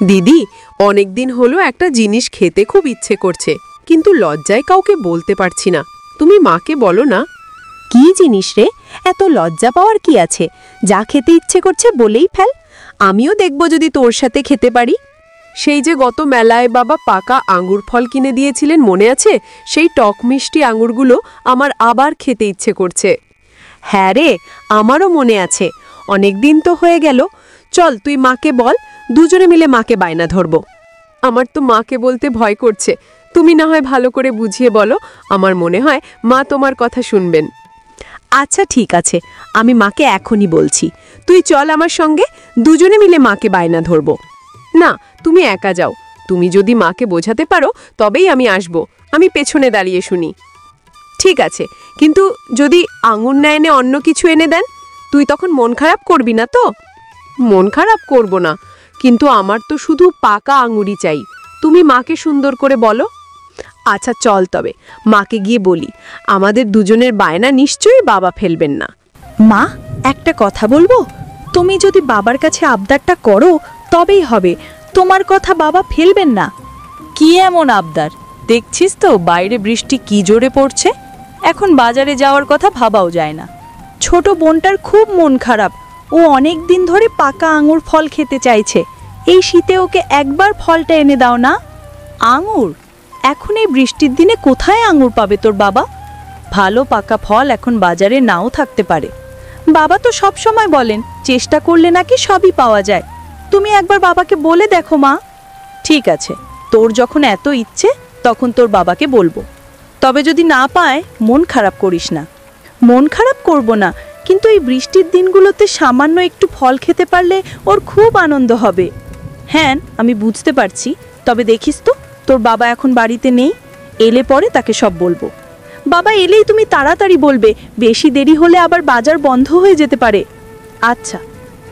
দিদি, অনেকদিন হলো একটা জিনিস খেতে খুব ইচ্ছে করছে, কিন্তু লজ্জায় কাউকে বলতে পারছি না। তুমি মাকে বলো না। কি জিনিস রে? এত লজ্জা পাওয়ার কি আছে? যা খেতে ইচ্ছে করছে বলেই ফেল। আমিও দেখব যদি তোর সাথে খেতে পারি। সেই যে গত মেলায় বাবা পাকা আঙ্গুর ফল কিনে দিয়েছিলেন, মনে আছে? সেই টক মিষ্টি আঙ্গুরগুলো আমার আবার খেতে ইচ্ছে করছে। হ্যাঁ রে, আমারও মনে আছে। অনেক দিন তো হয়ে গেল। চল তুই মাকে বল, দুজনে মিলে মাকে বায়না ধরব। আমার তো মাকে বলতে ভয় করছে। তুমি না হয় ভালো করে বুঝিয়ে বলো। আমার মনে হয় মা তোমার কথা শুনবেন। আচ্ছা ঠিক আছে, আমি মাকে এখনই বলছি। তুই চল আমার সঙ্গে, দুজনে মিলে মাকে বায়না ধরব। না, তুমি একা যাও। তুমি যদি মাকে বোঝাতে পারো তবেই আমি আসব। আমি পেছনে দাঁড়িয়ে শুনি। ঠিক আছে, কিন্তু যদি আঙুর না এনে অন্য কিছু এনে দেন, তুই তখন মন খারাপ করবি না তো? মন খারাপ করব না, কিন্তু আমার তো শুধু পাকা আঙুরই চাই। তুমি মাকে সুন্দর করে বলো। আচ্ছা চল তবে মাকে গিয়ে বলি। আমাদের দুজনের বায়না নিশ্চয়ই বাবা ফেলবেন না। মা, একটা কথা বলবো? তুমি যদি বাবার কাছে আবদারটা করো তবেই হবে। তোমার কথা বাবা ফেলবেন না। কি এমন আবদার? দেখছিস তো বাইরে বৃষ্টি কি জোরে পড়ছে। এখন বাজারে যাওয়ার কথা ভাবাও যায় না। ছোট বোনটার খুব মন খারাপ। ও অনেক দিন ধরে পাকা আঙুর ফল খেতে চাইছে। এই শীতে ওকে একবার ফলটা এনে দাও না। আঙুর? এখন এই বৃষ্টির দিনে কোথায় আঙুর পাবে তোর বাবা? ভালো পাকা ফল এখন বাজারে নাও থাকতে পারে। বাবা তো সব সময় বলেন চেষ্টা করলে নাকি সবই পাওয়া যায়। তুমি একবার বাবাকে বলে দেখো মা। ঠিক আছে, তোর যখন এত ইচ্ছে তখন তোর বাবাকে বলবো। তবে যদি না পায় মন খারাপ করিস না। মন খারাপ করব না, কিন্তু এই বৃষ্টির দিনগুলোতে সামান্য একটু ফল খেতে পারলে ওর খুব আনন্দ হবে। হ্যাঁ, আমি বুঝতে পারছি। তবে দেখিস তো তোর বাবা এখন বাড়িতে নেই। এলে পরে তাকে সব বলবো। বাবা এলেই তুমি তাড়াতাড়ি বলবে, বেশি দেরি হলে আবার বাজার বন্ধ হয়ে যেতে পারে। আচ্ছা,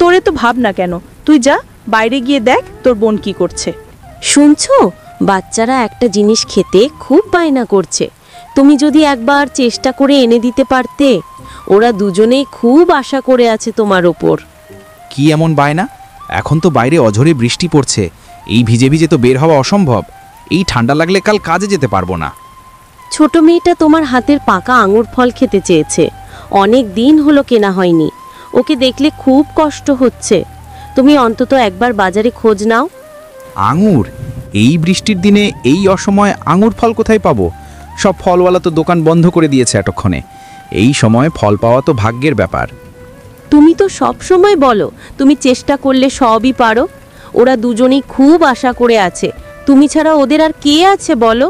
তোরে তো ভাব না কেন, তুই যা বাইরে গিয়ে দেখ তোর বোন কি করছে। শুনছো, বাচ্চারা একটা জিনিস খেতে খুব বায়না করছে। তুমি যদি একবার চেষ্টা করে এনে দিতে পারতে। ওরা দুজনেই খুব আশা করে আছে তোমার ওপর। কি এমন বায়না? এখন তো বাইরে অঝরে বৃষ্টি পড়ছে। এই ভিজে ভিজে তো বের হওয়া অসম্ভব। এই ঠান্ডা লাগলে কাল কাজে যেতে পারবো না। ছোট মেয়েটা তোমার হাতের পাকা আঙুর ফল খেতে চেয়েছে। অনেক দিন হলো কেনা হয়নি। ওকে দেখলে খুব কষ্ট হচ্ছে। তুমি অন্তত একবার বাজারে খোঁজ নাও। আঙুর? এই বৃষ্টির দিনে এই অসময়ে আঙুর ফল কোথায় পাবো? সব ফলওয়ালা তো দোকান বন্ধ করে দিয়েছে এতক্ষণে। এই সময় ফল পাওয়া তো ভাগ্যের ব্যাপার। তুমি তো সব সময় বলো তুমি চেষ্টা করলে সবই পারো। ওরা দুজনেই খুব আশা করে আছে। তুমি ছাড়া ওদের আর কে আছে বলো?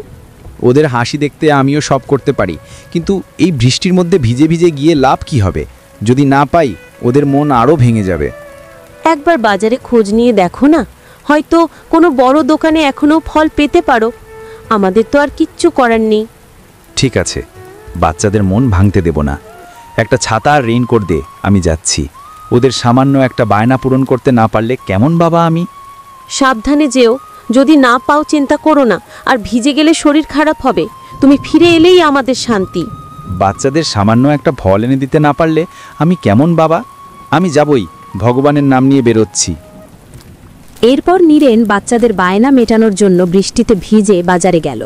ওদের হাসি দেখতে আমিও সব করতে পারি, কিন্তু এই বৃষ্টির মধ্যে ভিজে ভিজে গিয়ে লাভ কি হবে? যদি না পাই ওদের মন আরও ভেঙে যাবে। একবার বাজারে খোঁজ নিয়ে দেখো না, হয়তো কোনো বড় দোকানে এখনো ফল পেতে পারো। আমাদের তো আর কিচ্ছু করার নেই। ঠিক আছে, বাচ্চাদের মন ভাঙতে দেব না। একটা ছাতা আর রেইনকোট দে, আমি যাচ্ছি। ওদের সামান্য একটা বায়না পূরণ করতে না পারলে কেমন বাবা আমি? সাবধানে যেও। যদি না পাও চিন্তা করো না, আর ভিজে গেলে শরীর খারাপ হবে। তুমি ফিরে এলেই আমাদের শান্তি। বাচ্চাদের সামান্য একটা ফল এনে দিতে না পারলে আমি কেমন বাবা? আমি যাবই, ভগবানের নাম নিয়ে বেরোচ্ছি। এরপর নীরেন বাচ্চাদের বায়না মেটানোর জন্য বৃষ্টিতে ভিজে বাজারে গেল।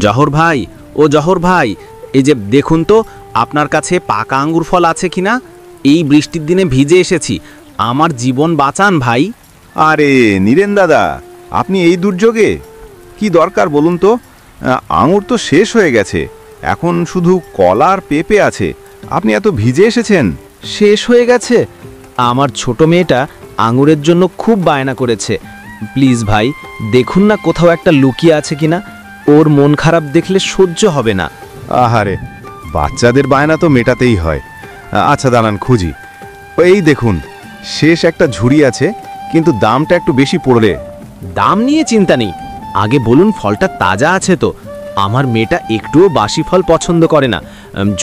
জহর ভাই, ও জহর ভাই, এই যে দেখুন তো আপনার কাছে পাকা আঙ্গুর ফল আছে কিনা। এই বৃষ্টির দিনে ভিজে এসেছি, আমার জীবন বাঁচান ভাই। আরে নীরেন দাদা, আপনি এই দুর্যোগে কি দরকার বলুন তো? আঙুর তো শেষ হয়ে গেছে, এখন শুধু কলা আর পেঁপে আছে। আপনি এত ভিজে এসেছেন। শেষ হয়ে গেছে? আমার ছোট মেয়েটা আঙুরের জন্য খুব বায়না করেছে। প্লিজ ভাই, দেখুন না কোথাও একটা লুকিয়ে আছে কিনা। ওর মন খারাপ দেখলে সহ্য হবে না। আহারে, বাচ্চাদের বায়না তো মেটাতেই হয়। আচ্ছা দাঁড়ান খুঁজি। এই দেখুন, শেষ একটা ঝুড়ি আছে, কিন্তু দামটা একটু বেশি পড়লে। দাম নিয়ে চিন্তা নেই, আগে বলুন ফলটা তাজা আছে তো। আমার মেয়েটা একটুও বাসি ফল পছন্দ করে না।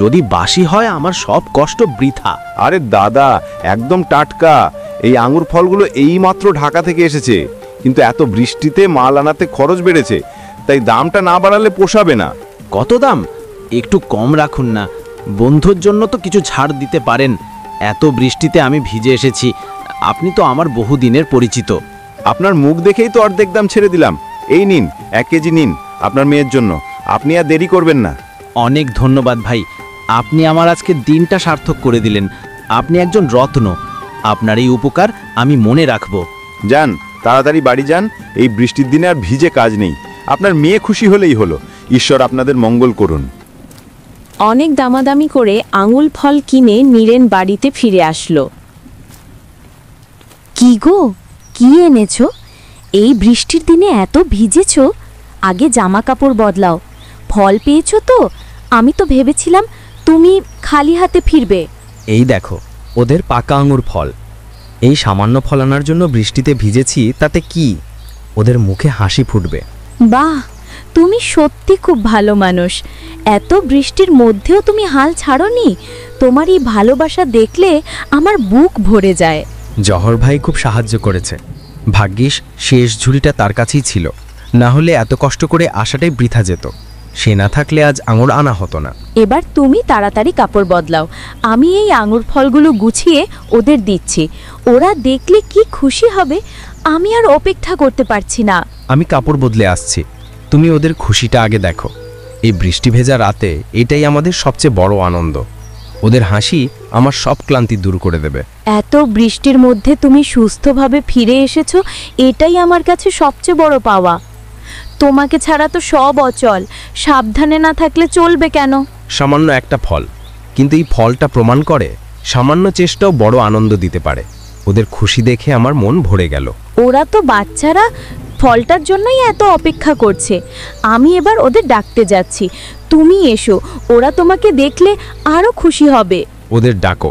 যদি বাসি হয় আমার সব কষ্ট বৃথা। আরে দাদা, একদম টাটকা। এই আঙুর ফলগুলো এইমাত্র ঢাকা থেকে এসেছে, কিন্তু এত বৃষ্টিতে মাল আনাতে খরচ বেড়েছে, তাই দামটা না বাড়ালে পোষাবে না। কত দাম? একটু কম রাখুন না। বন্ধুর জন্য তো কিছু ছাড় দিতে পারেন। এত বৃষ্টিতে আমি ভিজে এসেছি, আপনি তো আমার বহুদিনের পরিচিত। আপনার মুখ দেখেই তো অর্ধেক দাম ছেড়ে দিলাম। এই নিন 1 কেজি নিন আপনার মেয়ের জন্য। আপনি আর দেরি করবেন না। অনেক ধন্যবাদ ভাই, আপনি আমার আজকে দিনটা সার্থক করে দিলেন। আপনি একজন রত্ন। আপনার এই উপকার আমি মনে রাখব। যান, তাড়াতাড়ি বাড়ি যান। এই বৃষ্টির দিনে আর ভিজে কাজ নেই। আপনার মেয়ে খুশি হলেই হলো। ঈশ্বর আপনাদের মঙ্গল করুন। অনেক দামাদামি করে আঙুল ফল কিনে নীরেন বাড়িতে ফিরে আসলো। কি গো, কি এনেছো? এই বৃষ্টির দিনে এত ভিজেছো? আগে জামা কাপড় বদলাও। ফল পেয়েছো তো? আমি তো ভেবেছিলাম তুমি খালি হাতে ফিরবে। এই দেখো ওদের পাকা আঙুর ফল। এই সামান্য ফল আনার জন্য বৃষ্টিতে ভিজেছি, তাতে কি? ওদের মুখে হাসি ফুটবে। বাহ, তুমি সত্যি খুব ভালো মানুষ। এত বৃষ্টির মধ্যেও তুমি হাল ছাড়োনি। তোমার এই ভালোবাসা দেখলে আমার বুক ভরে যায়। জহর ভাই খুব সাহায্য করেছে। ভাগ্যিস শেষ ঝুড়িটা তার কাছেই ছিল, না হলে এত কষ্ট করে আসাটাই বৃথা যেত। সে না থাকলে আজ আঙুর আনা হতো না। এবার তুমি তাড়াতাড়ি কাপড় বদলাও। আমি এই আঙুর ফলগুলো গুছিয়ে ওদের দিচ্ছি। ওরা দেখলে কি খুশি হবে, আমি আর অপেক্ষা করতে পারছি না। আমি কাপড় বদলে আসছি, তুমি ওদের খুশিটা আগে দেখো। এই বৃষ্টি ভেজা রাতে এটাই আমাদের সবচেয়ে বড় আনন্দ। ওদের হাসি আমার সব ক্লান্তি দূর করে দেবে। এত বৃষ্টির মধ্যে তুমি সুস্থভাবে ফিরে এসেছো, এটাই আমার কাছে সবচেয়ে বড় পাওয়া। তোমাকে ছাড়া তো সব অচল। সাবধানে না থাকলে চলবে কেন? সামান্য একটা ফল, কিন্তু এই ফলটা প্রমাণ করে সামান্য চেষ্টাও বড় আনন্দ দিতে পারে। ওদের খুশি দেখে আমার মন ভরে গেল। ওরা তো বাচ্চারা, ফলটার জন্যই এত অপেক্ষা করছে। আমি এবার ওদের ডাকতে যাচ্ছি। তুমি এসো, ওরা তোমাকে দেখলে আরো খুশি হবে। ওদের ডাকো,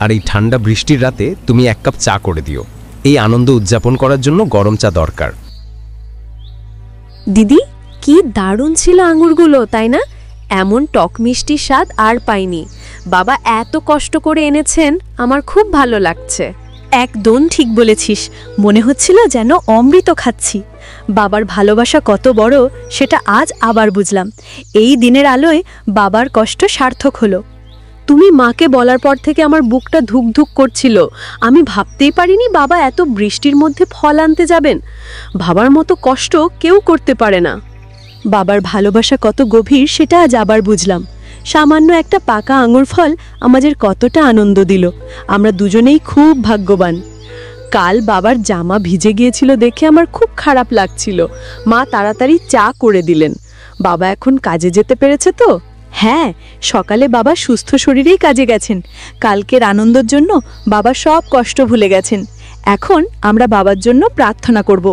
আর এই ঠান্ডা বৃষ্টির রাতে তুমি 1 কাপ চা করে দিও। এই আনন্দ উদযাপন করার জন্য গরম চা দরকার। দিদি, কি দারুণ ছিল আঙুরগুলো, তাই না? এমন টক মিষ্টি স্বাদ আর পাইনি। বাবা এত কষ্ট করে এনেছেন, আমার খুব ভালো লাগছে। একদম ঠিক বলেছিস। মনে হচ্ছিল যেন অমৃত খাচ্ছি। বাবার ভালোবাসা কত বড় সেটা আজ আবার বুঝলাম। এই দিনের আলোয় বাবার কষ্ট সার্থক হলো। তুমি মাকে বলার পর থেকে আমার বুকটা ধুকধুক করছিল। আমি ভাবতেই পারিনি বাবা এত বৃষ্টির মধ্যে ফল আনতে যাবেন। ভাবার মতো কষ্ট কেউ করতে পারে না। বাবার ভালোবাসা কত গভীর সেটা আজ আবার বুঝলাম। সামান্য একটা পাকা আঙুর ফল আমাদের কতটা আনন্দ দিল। আমরা দুজনেই খুব ভাগ্যবান। কাল বাবার জামা ভিজে গিয়েছিল দেখে আমার খুব খারাপ লাগছিল। মা তাড়াতাড়ি চা করে দিলেন। বাবা এখন কাজে যেতে পেরেছে তো? হ্যাঁ, সকালে বাবা সুস্থ শরীরেই কাজে গেছেন। কালকের আনন্দের জন্য বাবা সব কষ্ট ভুলে গেছেন। এখন আমরা বাবার জন্য প্রার্থনা করব।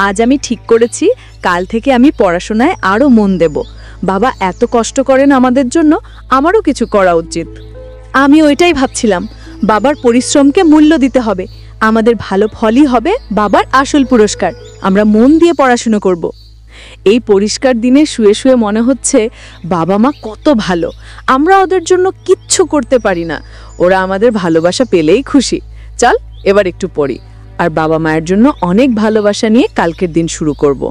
আজ আমি ঠিক করেছি, কাল থেকে আমি পড়াশোনায় আরও মন দেব। বাবা এত কষ্ট করেন আমাদের জন্য, আমারও কিছু করা উচিত। আমি ওইটাই ভাবছিলাম, বাবার পরিশ্রমকে মূল্য দিতে হবে। আমাদের ভালো ফলই হবে বাবার আসল পুরস্কার। আমরা মন দিয়ে পড়াশুনো করব। এই পরিষ্কার দিনে শুয়ে শুয়ে মনে হচ্ছে বাবা মা কত ভালো। আমরা ওদের জন্য কিচ্ছু করতে পারি না, ওরা আমাদের ভালোবাসা পেলেই খুশি। চল এবার একটু পড়ি, আর বাবা মায়ের জন্য অনেক ভালোবাসা নিয়ে কালকের দিন শুরু করব।